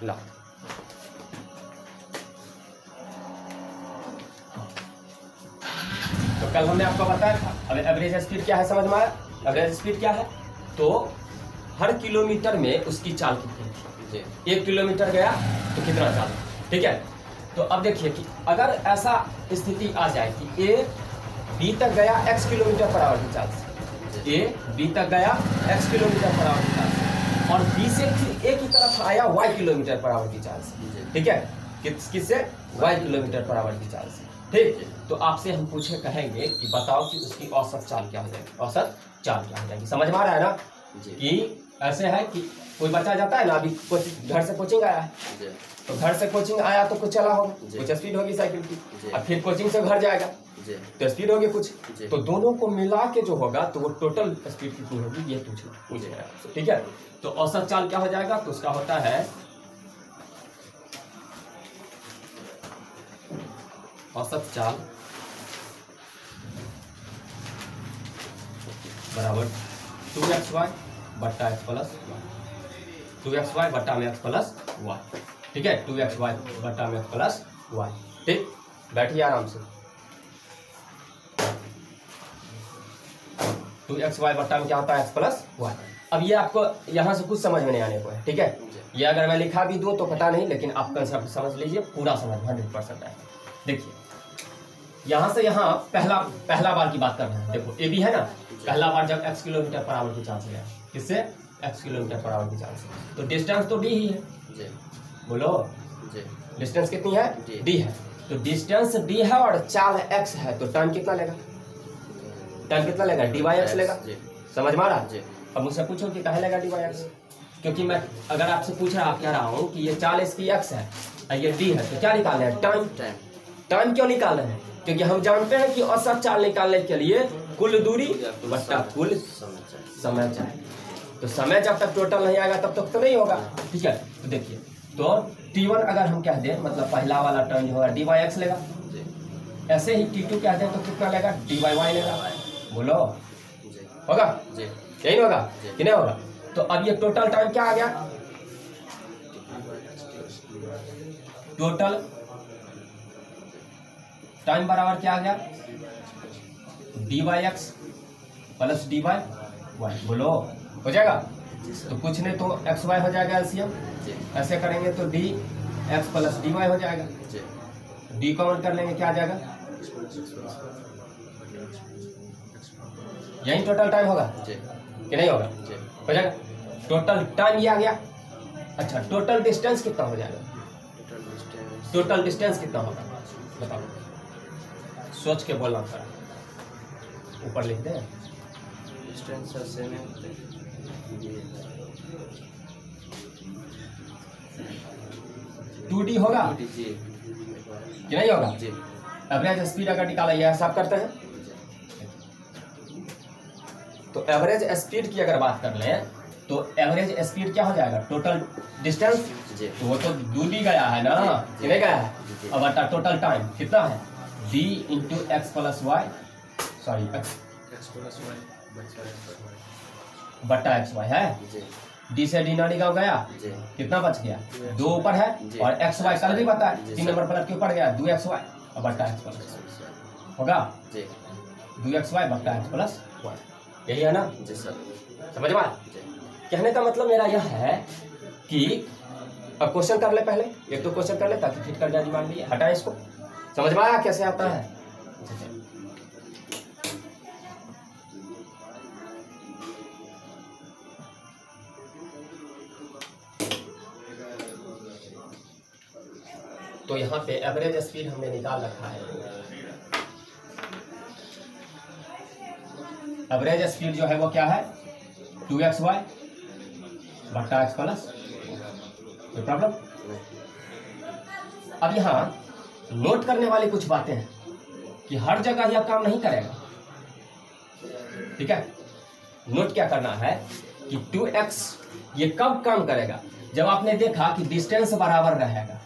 ला तो कल हमने आपको बताया था। अब एवरेज स्पीड क्या है, समझ में आया? एवरेज स्पीड क्या है? तो हर किलोमीटर में उसकी चाल कितनी थी। 1 किलोमीटर गया तो कितना चाल, ठीक है। तो अब देखिए कि अगर ऐसा स्थिति आ जाए कि ए बी तक गया x किलोमीटर पर आवर की चाल से, ए बी तक गया x किलोमीटर पर आवर की चाल से, और बी से फिर ए की तरफ आया y किलोमीटर पर आवर की चाल से, ठीक है। किससे? y किलोमीटर पर आवर की चाल से, ठीक। तो आपसे हम पूछे कहेंगे कि बताओ कि उसकी औसत चाल क्या हो जाएगी, औसत चाल क्या हो जाएगी। समझ में आ रहा है ना कि ऐसे है कि कोई बच्चा जाता है ना, अभी घर से कोचिंग आया है, तो घर से कोचिंग आया तो कुछ चला होगा, कुछ स्पीड होगी साइकिल की, अब फिर कोचिंग से घर जाएगा तो स्पीड होगी कुछ, तो दोनों को मिला के जो होगा तो वो टोटल स्पीड कितनी होगी ये पूछ रहे हैं, ठीक है। तो औसत चाल क्या हो जाएगा, तो उसका होता है औसत चाल बराबर 2xy बट्टा x प्लस 2xy बट्टा में x प्लस y, ठीक है। 2xy बट्टा में x प्लस y, ठीक। बैठिए आराम से। 2xy बट्टा में क्या होता है x प्लस y। अब ये आपको यहाँ से कुछ समझ में नहीं आने को है, ठीक है। ये अगर मैं लिखा भी दूँ तो पता नहीं, लेकिन आप कंसेप्ट समझ लीजिए, पूरा समझ 100% है। देखिए यहाँ से यहाँ पहला बार की बात कर रहे हैं। देखो ए बी है ना, पहला बार जब x किलोमीटर पर आवर की चाल से गया, किससे? x किलोमीटर पर आवर की चाल से, तो डिस्टेंस तो d ही है, बोलो डिस्टेंस कितनी है? d है। तो डिस्टेंस d है और चाल x है, तो टाइम कितना लेगा? टाइम कितना लेगा? dy(x) लेगा। समझ में आ रहा है? अब मुझसे पूछो कि काहे लेगा dy(x)? क्योंकि मैं अगर आपसे पूछ रहा कह रहा हूँ कि ये चाल इसकी x है और ये d है, तो क्या निकाल रहे हैं? टाइम। टाइम क्यों निकाल रहे हैं? क्योंकि हम जानते हैं कि औसत चाल निकालने के लिए कुल दूरी बट्टा कुल समय चाहिए। तो समय जब तक टोटल नहीं आएगा तब तक तो नहीं होगा, ठीक है। तो देखिए, तो t1 अगर हम कह दें, मतलब पहला वाला टर्म जो होगा dy(x) लेगा, ऐसे ही t2 कह दें तो कितना लेगा? dy(y) लेगा। बोलो होगा? यही होगा कि नहीं होगा? तो अब ये टोटल टाइम क्या आ गया? टोटल टाइम बराबर क्या आ गया? dy(x) plus dy(y)। बोलो हो जाएगा? तो कुछ नहीं तो xy हो जाएगा एलसीएम, ऐसे करेंगे तो dx प्लस dy हो जाएगा, d कॉमन कर लेंगे क्या आ जाएगा? यही टोटल टाइम होगा कि नहीं होगा? हो जाएगा। टोटल टाइम ये आ गया। अच्छा, टोटल डिस्टेंस कितना हो जाएगा? टोटल डिस्टेंस कितना होगा बताओ, सोच के बोलना पड़ा। ऊपर लिख दे डिस्टेंस 2d होगा कि नहीं होगा? एवरेज स्पीड अगर निकाला, यह हिसाब करते हैं तो एवरेज स्पीड की अगर बात कर लें तो एवरेज स्पीड क्या हो जाएगा? टोटल डिस्टेंस, तो वो तो 2d गया है ना, कि नहीं गया है? अब बटा टोटल टाइम कितना है? d into X plus Y, sorry X plus Y बटा एक्स वाई है। d से d ना निकाल गया, कितना बच गया? 2 ऊपर है और एक्स वाई कल भी बताया, 3 नंबर पलट के ऊपर गया 2xy और बटा एक्स प्लस होगा 2xy बटा एक्स प्लस वाई, यही है ना? समझ में? कहने का मतलब मेरा यह है कि अब क्वेश्चन कर ले, पहले एक तो क्वेश्चन कर ले ताकि फिट कर जाए दिमाग में। हटाए इसको, समझ में आया कैसे आता है? तो यहाँ पे एवरेज स्पीड हमने निकाल रखा है। एवरेज स्पीड जो है वो क्या है? 2xy बट्टा एक्स प्लस, कोई प्रॉब्लम? अब यहाँ नोट करने वाली कुछ बातें हैं कि हर जगह यह काम नहीं करेगा, ठीक है। नोट क्या करना है कि 2x ये कब काम करेगा? जब आपने देखा कि डिस्टेंस बराबर रहेगा।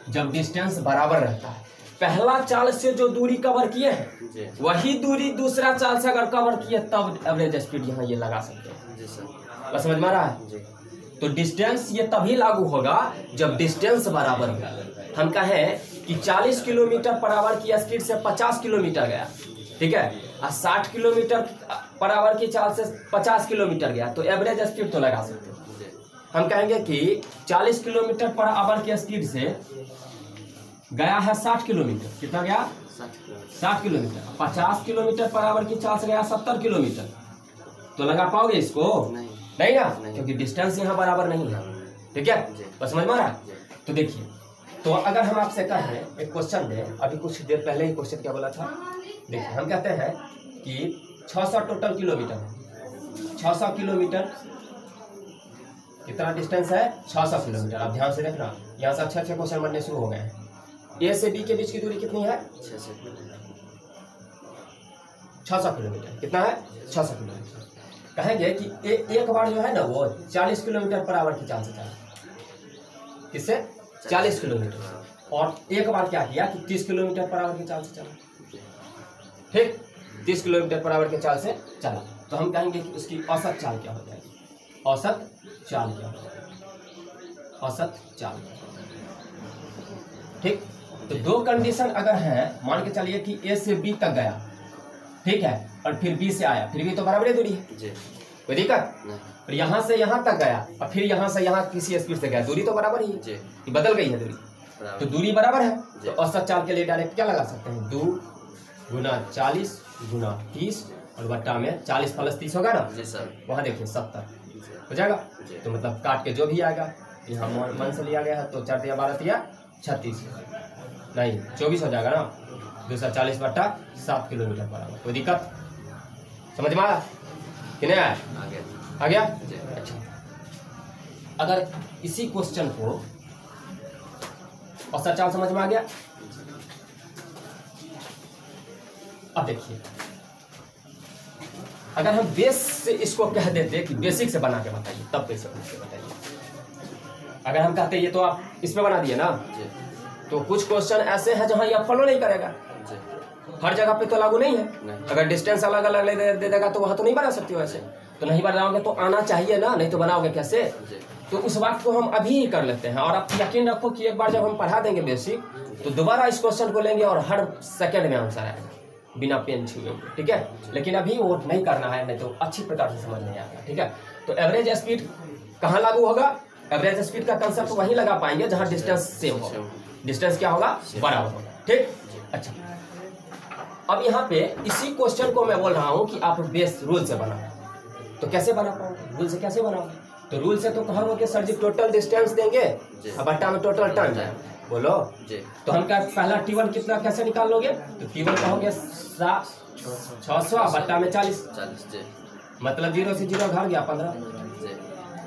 जब डिस्टेंस बराबर रहता है, पहला चाल से जो दूरी कवर किए हैं वही दूरी दूसरा चाल से अगर कवर किए तब एवरेज स्पीड यहाँ ये लगा सकते हैं। बस समझ में आ रहा है? तो डिस्टेंस ये तभी लागू होगा जब डिस्टेंस बराबर होगा। हम कहें कि 40 किलोमीटर पर आवर की स्पीड से 50 किलोमीटर गया, ठीक है, और 60 किलोमीटर पर आवर की चाल से 50 किलोमीटर गया, तो एवरेज स्पीड तो लगा सकते हो। हम कहेंगे कि 40 किलोमीटर पर आवर की स्पीड से गया है 60 किलोमीटर, कितना गया 60 किलोमीटर, 50 किलोमीटर पर आवर की चाल से गया 70 किलोमीटर, तो लगा पाओगे इसको? नहीं ना, क्योंकि डिस्टेंस यहाँ बराबर नहीं है। ठीक है, बस समझ में आ रहा है? तो देखिए, तो अगर हम आपसे कहें एक क्वेश्चन में, अभी कुछ देर पहले ही क्वेश्चन क्या बोला था, देखिए हम कहते हैं कि 600 टोटल किलोमीटर है, 600 किलोमीटर कितना डिस्टेंस है, 600 किलोमीटर। आप ध्यान से देखना, यहाँ से अच्छे क्वेश्चन बनने शुरू हो गए हैं। ए से बी के बीच की दूरी कितनी है, 600 किलोमीटर। कितना है, 600 किलोमीटर। कहेंगे कि एक बार जो है ना वो 40 किलोमीटर पर आवर की चाल से चला, किससे 40 किलोमीटर, और एक बार क्या किया कि 30 किलोमीटर पर आवर की चाल से चला, ठीक, 30 किलोमीटर पर आवर की चाल से चला, तो हम कहेंगे कि उसकी औसत चाल क्या हो जाएगी, औसत चाल क्या हो जाएगी, औसत चाल। ठीक, तो दो कंडीशन अगर है, मान के चलिए कि ए से बी तक गया, ठीक है, और फिर बी से आया, फिर भी तो बराबर दूरी है, कोई दिक्कत? और यहाँ से यहाँ तक गया और फिर यहाँ से यहाँ किसी स्पीड से गया, दूरी तो बराबर ही है, ये बदल गई है दूरी, तो दूरी बराबर है, तो औसत चाल के लिए डायरेक्ट क्या लगा सकते हैं, 2 गुना 40 गुना 30 और बट्टा में 40 + 30 होगा ना जी सर, वहाँ देखिए 70 हो जाएगा। तो मतलब काट के जो भी आएगा, यहाँ मन से लिया गया है, तो 4 × 12 = 36, नहीं 24 हो जाएगा ना, 240/7 किलोमीटर पर आवर। कोई दिक्कत समझ में आया कि नहीं आया? आ गया? अच्छा, अगर इसी क्वेश्चन को औसत चाल समझ में आ गया, अब देखिए, अगर हम बेस से इसको कह देते कि बेसिक से बना के बताइए, तब कैसे बना के बताइए। अगर हम कहते ये तो आप इसमें बना दिए ना, तो कुछ क्वेश्चन ऐसे हैं जहां ये फॉलो नहीं करेगा, हर जगह पे तो लागू नहीं है। अगर डिस्टेंस अलग अलग दे देगा तो वहां तो नहीं बना सकते हो ऐसे, तो नहीं बनाओगे तो आना चाहिए ना, नहीं तो बनाओगे कैसे? तो उस बात को हम अभी ही कर लेते हैं, और आप यकीन रखो कि एक बार जब हम पढ़ा देंगे बेसिक, तो दोबारा इस क्वेश्चन को लेंगे और हर सेकंड में आंसर आएगा बिना पेन छुए, ठीक है। लेकिन अभी वो नहीं करना है, नहीं तो अच्छी प्रकार से समझ नहीं आएगा, ठीक है। तो एवरेज स्पीड कहाँ लागू होगा? एवरेज स्पीड का कंसेप्ट वहीं लगा पाएंगे जहाँ डिस्टेंस सेम होगा, डिस्टेंस क्या होगा, बराबर होगा, ठीक। अच्छा, अब यहाँ पे इसी क्वेश्चन को मैं बोल रहा हूँ कि आप बेस रूल से बनाओ, तो कैसे बना पाओगे? रूल से कैसे बनाओगे? तो रूल से तो कहोगे कि सर जी टोटल डिस्टेंस देंगे और बट्टा में टोटल टर्न जाए, बोलो जी। तो हम क्या पहला T1 कितना कैसे निकाल लोगे? तो T1 कहोगे 600 बट्टा में 40 जी, मतलब 0 से 0 घट गया 15,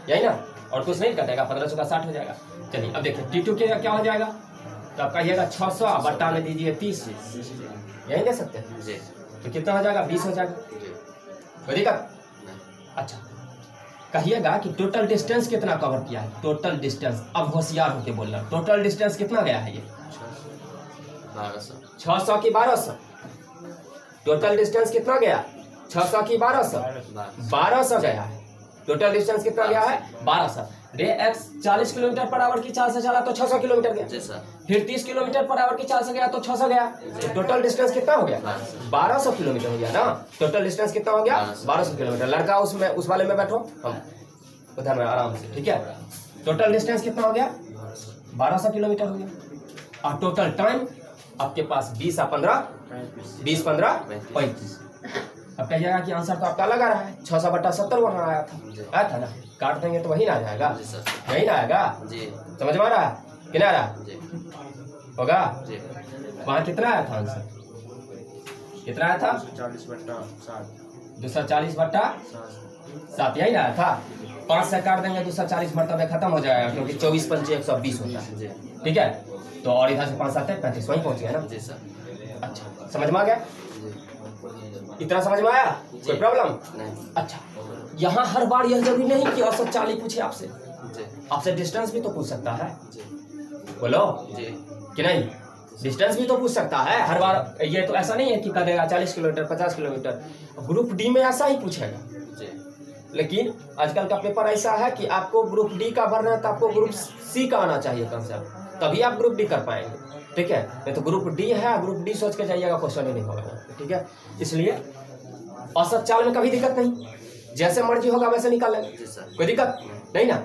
यही ना, और कुछ नहीं कटेगा, 15 × 60 हो जाएगा। चलिए अब देखिए T2 के क्या हो जाएगा, तो आप कहिएगा 600 बट्टा में दीजिए 30, यही दे सकते हैं जी, तो कितना हो जाएगा, 20 हो जाएगा, कोई दिक्कत? अच्छा, कहिएगा कि टोटल डिस्टेंस कितना कवर किया है, टोटल डिस्टेंस, अब होशियार होके बोलना, टोटल डिस्टेंस कितना गया है ये 1200, 600 की 1200, टोटल डिस्टेंस कितना गया, 600 की 1200, 1200 गया है, टोटल डिस्टेंस कितना गया है 1200। रे एक्स 40 किलोमीटर पर आवर की चाल से चला तो 600 किलोमीटर गया, फिर 30 किलोमीटर पर आवर की चाल से गया तो 600 गया, तो टोटल डिस्टेंस कितना हो गया, 1200 किलोमीटर हो गया ना। टोटल डिस्टेंस कितना हो गया, 1200 किलोमीटर। लड़का उसमें उस वाले में बैठो, हम उधर में आराम से, ठीक है। टोटल डिस्टेंस कितना हो गया, 1200 किलोमीटर हो गया, और टोटल टाइम आपके पास 20 और 15 20 15 35। अब कहिएगा कि आंसर तो आपका लगा रहा है, 600/70 वहाँ आया था ना, काट देंगे तो वही ना आ जाएगा, यही ना आएगा जी, समझ में आ रहा है कि नहीं आ रहा होगा जी। वहाँ कितना आया था आंसर, कितना आया था 240/7, यही आया था। 5 से काट देंगे 240 मरतबे खत्म हो जाएगा, क्योंकि 24 × 5 = 120 होता है, ठीक है। तो और इधर से 5 7 35 वहीं पहुँच गया ना जी सर। अच्छा, समझ में आ गया, इतना समझ में आया, कोई प्रॉब्लम नहीं? अच्छा, यहाँ हर बार यह जरूरी नहीं कि औसत चाल ही पूछे आपसे, आपसे डिस्टेंस भी तो पूछ सकता है, बोलो जी कि नहीं, डिस्टेंस भी तो पूछ सकता है हर बार। ये तो ऐसा नहीं है कि कह देगा 40 किलोमीटर 50 किलोमीटर, ग्रुप डी में ऐसा ही पूछेगा, लेकिन आजकल का पेपर ऐसा है कि आपको ग्रुप डी का भरना है तो आपको ग्रुप सी का आना चाहिए कंसेप्ट, तभी आप ग्रुप डी कर पाएंगे। ठीक है, नहीं तो ग्रुप डी है, ग्रुप डी सोच के जाइएगा, क्वेश्चन ही नहीं होगा। ठीक है, इसलिए औसत चाल में कभी दिक्कत नहीं, जैसे मर्जी होगा वैसे निकाल लेंगे, कोई दिक्कत नहीं ना।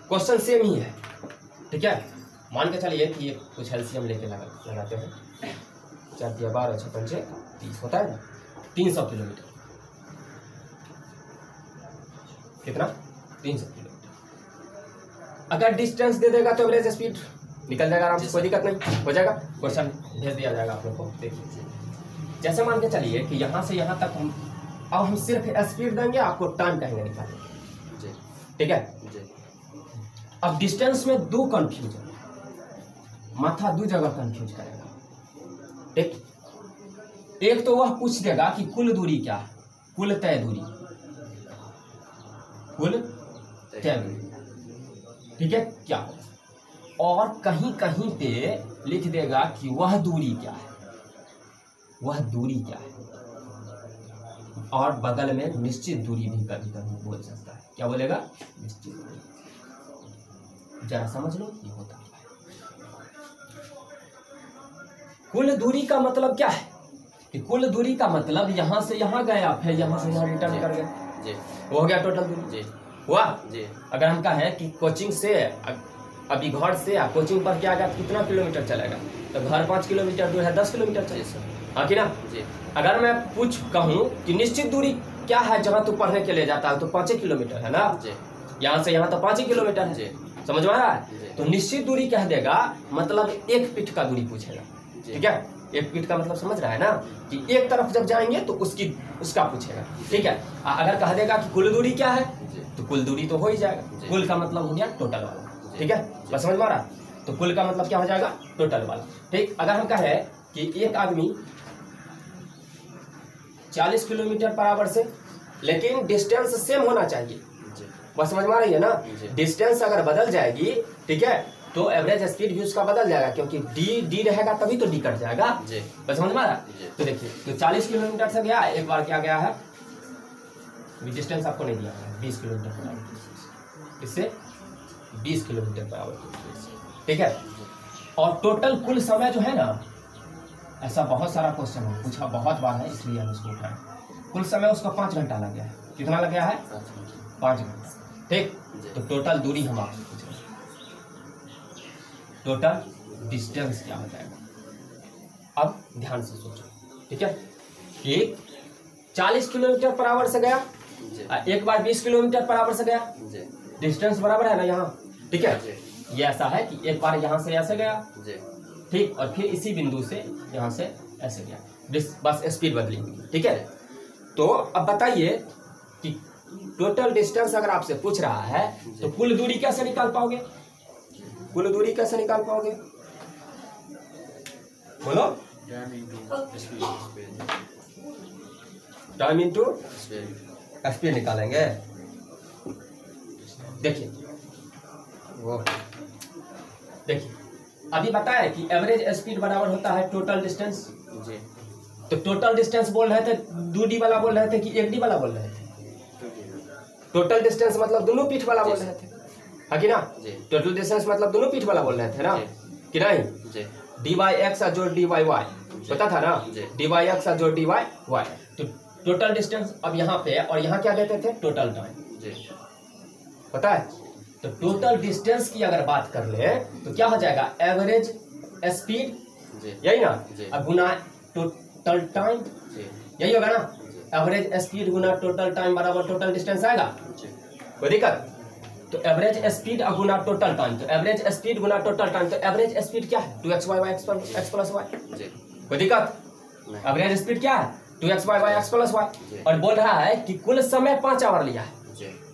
क्वेश्चन सेम ही है। ठीक है, मान के चलिए कि ये कुछ एलसीएम लेके लगाते हैं, 4 दिया 12 6 5 30 होता है ना, 300 किलोमीटर, कितना 300 किलोमीटर। अगर डिस्टेंस दे देगा तो एवरेज स्पीड निकल जाएगा आराम से, कोई दिक्कत नहीं, हो जाएगा। क्वेश्चन भेज दिया जाएगा आप लोग को। देखिए, जैसे मान के चलिए कि यहाँ से यहाँ तक अब हम सिर्फ स्पीड देंगे, आपको टाइम कहेंगे निकालने। ठीक है, अब डिस्टेंस में 2 कंफ्यूजन, माथा 2 जगह कंफ्यूज करेगा। एक तो वह पूछ देगा कि कुल दूरी क्या है, कुल तय दूरी, कुल तय दूरी। ठीक है, क्या हो, और कहीं कहीं पे लिख देगा कि वह दूरी क्या है, वह दूरी क्या है, और बगल में निश्चित दूरी भी कभी कभी बोल सकता है। क्या बोलेगा, निश्चित दूरी। जरा समझ लो ये होता है। कुल दूरी का मतलब क्या है कि कुल दूरी का मतलब यहां से यहां गया, फिर यहां से यहां रिटर्न कर गया, वो हो गया टोटल दूरी। हुआ। अगर हम कहें कि कोचिंग से अभी घर से कोचिंग पर क्या गया, कितना किलोमीटर चलेगा, तो घर 5 किलोमीटर दूर है, 10 किलोमीटर चलेगा, हाँ कि ना। अगर मैं कहूँ कि निश्चित दूरी क्या है जहाँ तू पढ़ने के लिए जाता है, तो 5 किलोमीटर है ना, यहाँ से यहाँ तो 5 किलोमीटर है, समझ में आ रहा है। तो निश्चित दूरी कह देगा, मतलब 1 फीट का दूरी पूछेगा। ठीक है, 1 फीट का मतलब समझ रहा है ना, कि एक तरफ जब जाएंगे तो उसका पूछेगा। ठीक है, अगर कह देगा कि कुल दूरी क्या है, तो कुल दूरी तो हो ही जाएगा, कुल का मतलब हो गया टोटल वाला। ठीक है, बस समझ में आ रहा है। तो कुल का मतलब क्या हो जाएगा, टोटल वाला। ठीक, अगर हम कहें कि एक आदमी 40 किलोमीटर पर आवर से, लेकिन डिस्टेंस सेम होना चाहिए, बस समझ में आ रही है ना। डिस्टेंस अगर बदल जाएगी, ठीक है, तो एवरेज स्पीड भी उसका बदल जाएगा, क्योंकि डी रहेगा तभी तो डी कट जाएगा, बस समझ में आ रहा। तो देखिए, तो 40 किलोमीटर से गया, एक बार क्या गया है, डिस्टेंस आपको नहीं दिया है, 20 किलोमीटर पर आवर, इससे 20 किलोमीटर पर आवर। ठीक है, और टोटल कुल समय जो है ना, ऐसा बहुत सारा क्वेश्चन है, पूछा बहुत बार है, इसलिए हम इसको उठाए। कुल समय उसका 5 घंटा लग गया है, कितना लग गया है, 5 घंटा। ठीक, तो टोटल दूरी हम आपसे पूछ रहे हैं, टोटल डिस्टेंस क्या हो जाएगा। अब ध्यान से सोचो। ठीक है, एक 40 किलोमीटर पर आवर से गया, एक बार 20 किलोमीटर पर आवर से गया, डिस्टेंस बराबर है ना यहाँ। ठीक है, ये ऐसा है कि एक बार यहाँ से ऐसे गया, ठीक, और फिर इसी बिंदु से यहाँ से ऐसे गया, बस स्पीड बदली। ठीक है, तो अब बताइए कि टोटल डिस्टेंस अगर आपसे पूछ रहा है तो कुल दूरी कैसे निकाल पाओगे, कुल दूरी कैसे निकाल पाओगे, बोलो। टाइम इंटू स्पीड निकालेंगे। देखिए, वो देखिए, अभी बताया कि एवरेज स्पीड बराबर होता है टोटल डिस्टेंस। तो टोटल डिस्टेंस बोल रहे थे, 2D वाला बोल रहे थे कि 1D वाला बोल रहे थे। टोटल डिस्टेंस मतलब दोनों पीठ वाला बोल रहे थे, हाँ कि ना। टोटल डिस्टेंस मतलब दोनों पीठ वाला बोल रहे थे ना, कि नहीं। dy(x) जोड़ dy(y) पता था ना, dy(x) जोड़ dy(y). तो टोटल डिस्टेंस अब यहाँ पे, और यहाँ क्या देते थे, टोटल टाइम, पता है। तो टोटल डिस्टेंस की अगर बात कर ले तो क्या हो जाएगा, एवरेज स्पीड, यही ना, अब गुना टोटल टाइम, यही होगा ना। एवरेज स्पीड गुना टोटल टाइम बराबर टोटल डिस्टेंस आएगा, कोई दिक्कत। तो एवरेज स्पीड गुना टोटल टाइम, तो एवरेज स्पीड गुना टोटल टाइम, तो एवरेज स्पीड क्या है, 2xy x प्लस y, कोई दिक्कत। एवरेज स्पीड क्या है, 2xy x प्लस y, और बोल रहा है कि कुल समय 5 आवर लिया है।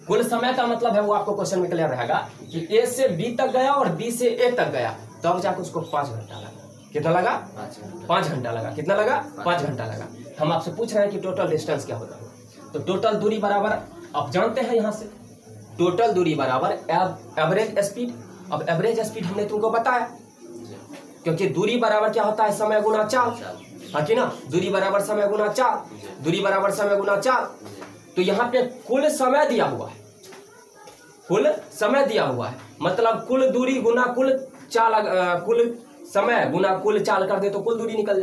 कुल समय का मतलब है, वो आपको क्वेश्चन में क्लियर रहेगा कि A से B तक गया और B से A तक गया, तब जाकर उसको 5 घंटा लगा। कितना लगा, 5 घंटा लगा। कितना लगा, 5 घंटा लगा। हम आपसे पूछ रहे हैं कि टोटल डिस्टेंस क्या होता है। तो टोटल दूरी बराबर आप जानते हैं यहाँ से, टोटल दूरी बराबर एवरेज स्पीड। अब एवरेज स्पीड हमने तुमको बताया, क्योंकि दूरी बराबर क्या होता है, समय गुना चाल, हाँ कि ना, दूरी बराबर समय गुना चाल, दूरी बराबर समय गुना चाल। तो यहाँ पे कुल समय दिया हुआ है, कुल समय दिया हुआ है, मतलब कुल दूरी गुना कुल चाल, कुल समय गुना कुल चाल कर दे तो कुल दूरी निकल जाए।